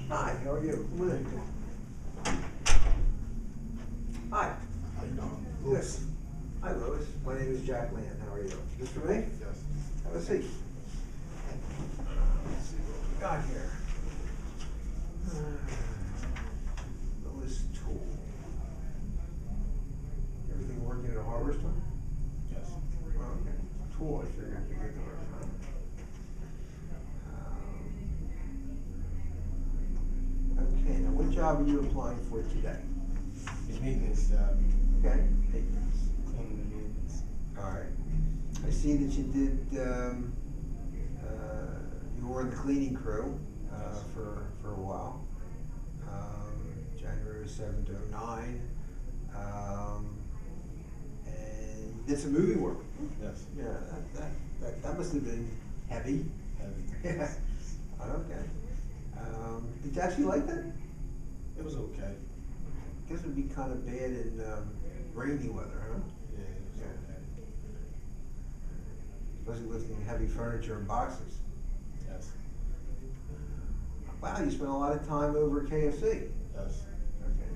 Hi, how are you? Come on in. Hi. How you doing? Good. Hi, Louis. My name is Jack Land. How are you? This for me? Yes. Have a seat. Let's see what we got here. Louis Tool. Everything working at a hardware store? Yes. Oh, okay. Tool, I figured it'd be good to work on. Okay, now what job are you applying for today? The maintenance job. Okay, maintenance. Cleaning the maintenance. All right. I see that you did, you were in the cleaning crew for a while. January 7 to 09. And you did some movie work. Yes. Yeah, that must have been heavy. Heavy. Yeah. Okay. Did you actually like that? It was okay. I guess it would be kind of bad in rainy weather, huh? Yeah, it was okay. Especially lifting heavy furniture and boxes. Yes. Wow, you spent a lot of time over at KFC. Yes. Okay.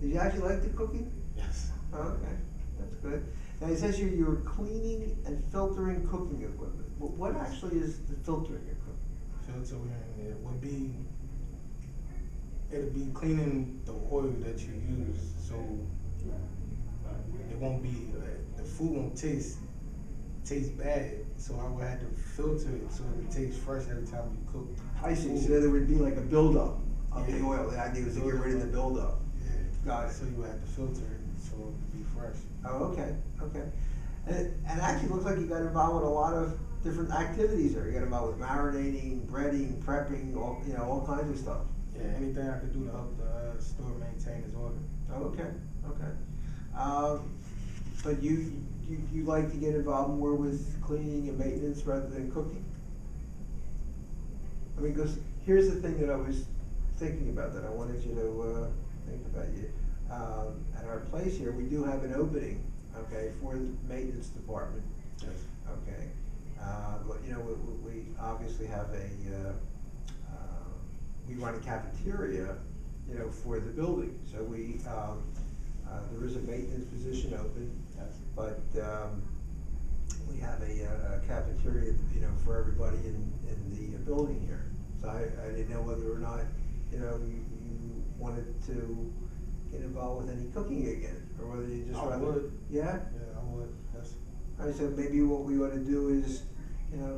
Did you actually like the cooking? Yes. Oh, okay, that's good. Now it says here you were cleaning and filtering cooking equipment. What actually is the filtering equipment? Filtering, it'll be cleaning the oil that you use, so it won't be, the food won't taste bad, so I would have to filter it so it tastes fresh every time you cook. I see, food. so there would be like a buildup of the Yeah. oil. The idea was to get rid of the buildup. Yeah. Got it. So you would have to filter it so it would be fresh. Oh, okay, okay. And it actually looks like you got involved with a lot of different activities there. You got involved with marinating, breading, prepping, all kinds of stuff. Yeah, anything I could do to help the store maintain its order. Oh, okay, okay. But you like to get involved more with cleaning and maintenance rather than cooking? I mean, because here's the thing that I was thinking about that I wanted you to think about. At our place here, we do have an opening, okay, for the maintenance department. Yes. Okay. But we obviously have we run a cafeteria, for the building. So there is a maintenance position open. Yes. But we have a cafeteria, for everybody in the building here. So I didn't know whether or not, you wanted to get involved with any cooking again, or whether you just I rather. would. Yeah? Yeah, I would. Yes. All right, so maybe what we ought to do is,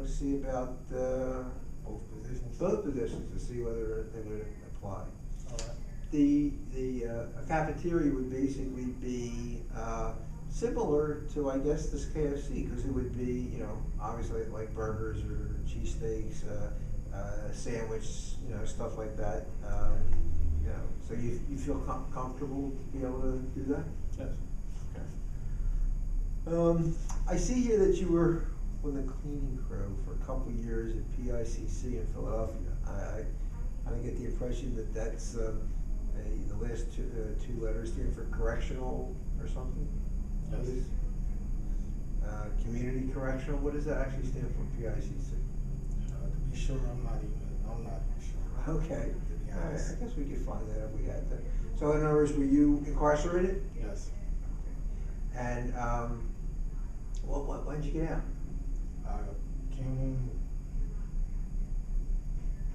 see about Both positions. both positions to see whether they would apply. All right. The a cafeteria would basically be similar to, I guess, this KFC, because it would be, obviously like burgers or cheesesteaks, sandwich, stuff like that. So you feel comfortable to be able to do that? Yes. Okay. I see here that you were on the cleaning crew for a couple of years at PICC in Philadelphia. I get the impression that that's the last two letters stand for correctional or something? Yes. What is, community correctional, what does that actually stand for, PICC? To be sure, I'm not sure. Okay. To be All right, honest. I guess we could find that if we had to. So in other words, were you incarcerated? Yes. And when did you get out? I came home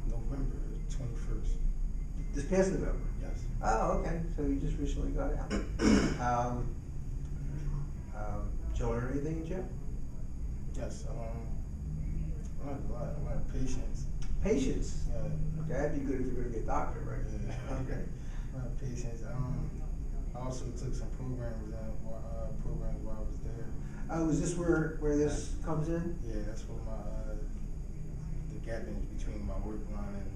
November 21st. This past November? Yes. Oh, okay, so you just recently got out. Did you learn anything in jail? Yes. I learned a lot of patience. Patience? Yeah. Okay, that'd be good if you're gonna be a doctor, right? Yeah. Okay. A lot of patience. I also took some programs while I was there. Oh, is this where this comes in? Yeah, that's where the gap in between my work line and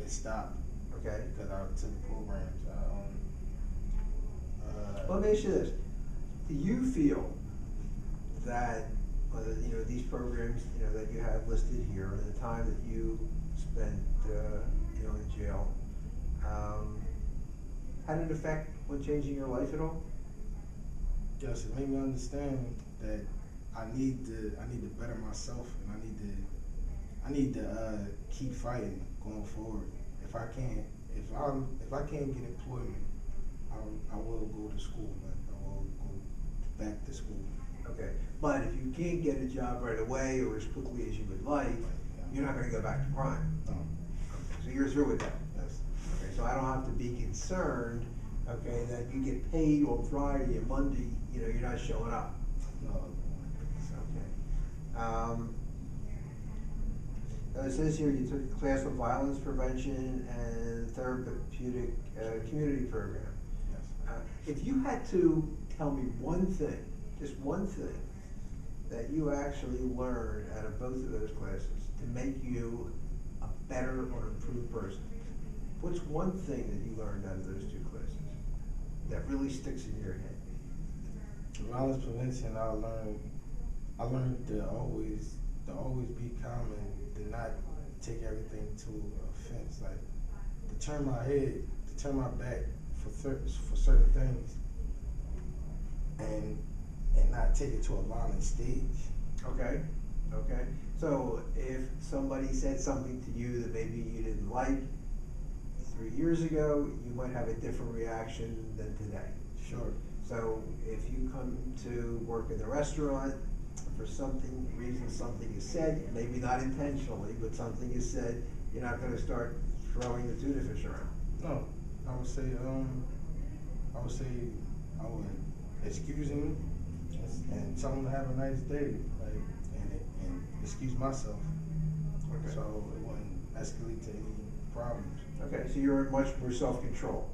it stopped Okay. because I took programs. Let me ask you this. Do you feel that, these programs, that you have listed here, and the time that you spent, in jail, had an effect on changing your life at all? Yes, it made me understand that I need to better myself, and I need to keep fighting going forward. If I can't get employment, I will go to school, man. I will go back to school. Okay, but if you can't get a job right away or as quickly as you would like, you're not going to go back to crime. No. Okay, so you're through with that. Yes. Okay, so I don't have to be concerned, okay, that you get paid on Friday and Monday, you're not showing up. No. Okay. It says here you took a class of violence prevention and therapeutic community program. Yes. If you had to tell me one thing, just one thing, that you actually learned out of both of those classes to make you a better or improved person, what's one thing that you learned out of those two classes that really sticks in your head? Violence prevention, I learned to always be calm and to not take everything to offense. Like to turn my back for certain things, and not take it to a violent stage. Okay. So if somebody said something to you that maybe you didn't like 3 years ago, you might have a different reaction than today. Sure. So if you come to work in the restaurant, for reason something is said, maybe not intentionally, but something is said, you're not going to start throwing the tuna fish around. No, I would say I would excuse him and tell him to have a nice day, like, and excuse myself. Okay. So it wouldn't escalate to any problems. Okay, so you're much more self-control.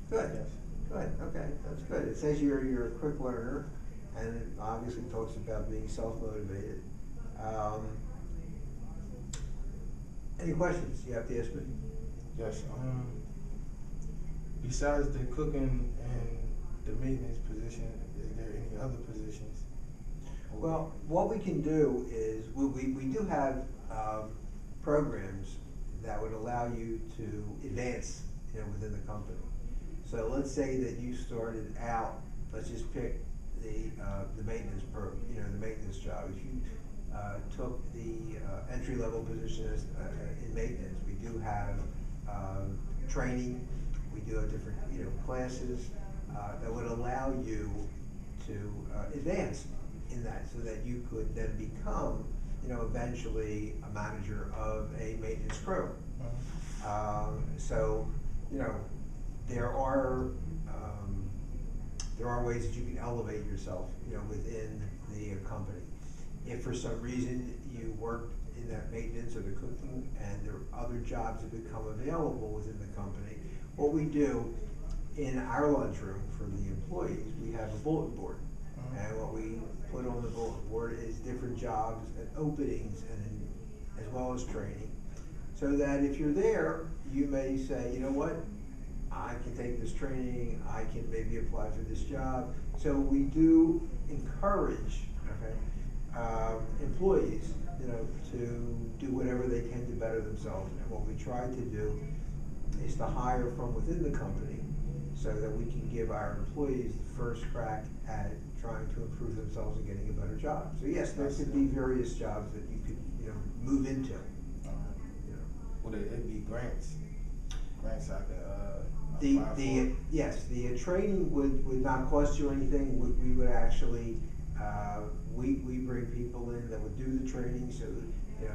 Good. Yes. Good. Okay, that's good. It says you're a quick learner, and it obviously talks about being self-motivated. Any questions you have to ask me? Yes. Besides the cooking and the maintenance position, is there any other positions? Well, what we can do is we do have programs that would allow you to advance, within the company. So let's say that you started out. Let's just pick the maintenance the maintenance job. If you took the entry level position in maintenance, we do have training. We do have different classes that would allow you to advance in that, so that you could then become eventually a manager of a maintenance crew. So there are ways that you can elevate yourself within the company. If for some reason you worked in that maintenance or the cooking and there are other jobs that become available within the company, what we do in our lunchroom for the employees, we have a bulletin board. And what we put on the bulletin board is different jobs and openings, and as well as training, so that if you're there, you may say, you know what, I can take this training, I can maybe apply for this job. So we do encourage employees to do whatever they can to better themselves. And what we try to do is to hire from within the company, so that we can give our employees the first crack at trying to improve themselves and getting a better job. So yes, there could be various jobs that you could move into. Would it be grants? Grants I could apply for? Yes, the training would not cost you anything. We would actually we bring people in that would do the training. So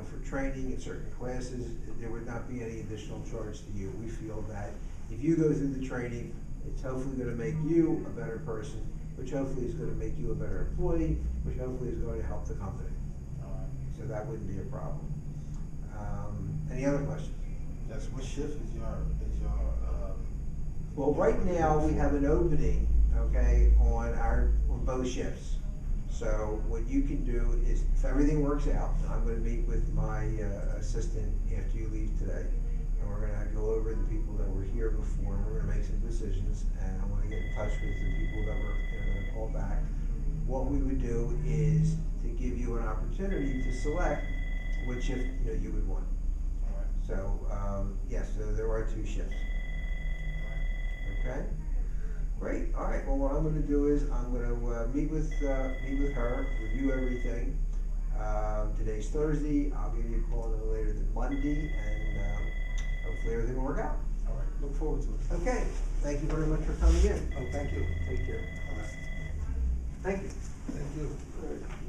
for training in certain classes, there would not be any additional charge to you. We feel that if you go through the training, it's hopefully going to make you a better person, which hopefully is going to make you a better employee, which hopefully is going to help the company. So that wouldn't be a problem. Any other questions? Yes. What shift is your Well, right now we have an opening, on both shifts. So what you can do is, if everything works out, I'm going to meet with my assistant after you leave today, and we're going to go over the people that were here before, and we're going to make some decisions, and I want to get in touch with the people that were going to call back. What we would do is to give you an opportunity to select which shift you would want. All right. So yes, so there are 2 shifts. Okay. Great. All right. Well, what I'm going to do is I'm going to meet with her, review everything, Today's Thursday, I'll give you a call no later than Monday, and hopefully everything will work out. All right, look forward to it. Okay, thank you very much for coming in. Oh, thank you. Take care. All right. Thank you. Thank you.